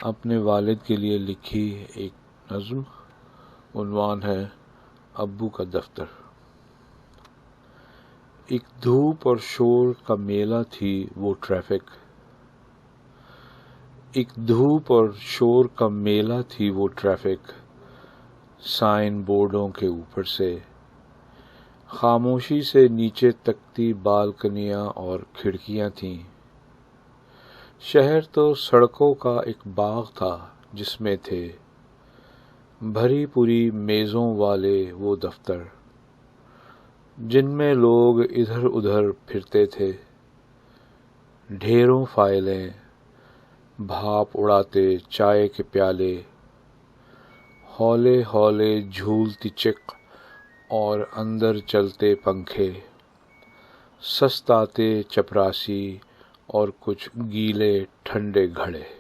اپنے والد کے لیے لکھی ایک نظم، عنوان ہے ابو کا دفتر۔ ایک دھوپ اور شور کا میلہ تھی وہ ٹریفک، ایک دھوپ اور شور کا میلہ تھی وہ ٹریفک، سائن بورڈوں کے اوپر سے خاموشی سے نیچے تکتی بالکنیاں اور کھڑکیاں تھیں۔ شہر تو سڑکوں کا ایک باغ تھا جس میں تھے بھری پوری میزوں والے وہ دفتر، جن میں لوگ ادھر ادھر پھرتے تھے، ڈھیروں فائلیں، بھاپ اڑاتے چائے کے پیالے، ہولے ہولے جھولتی چک اور اندر چلتے پنکھے، سستاتے چپراسی اور کچھ گیلے ٹھنڈے گھڑے۔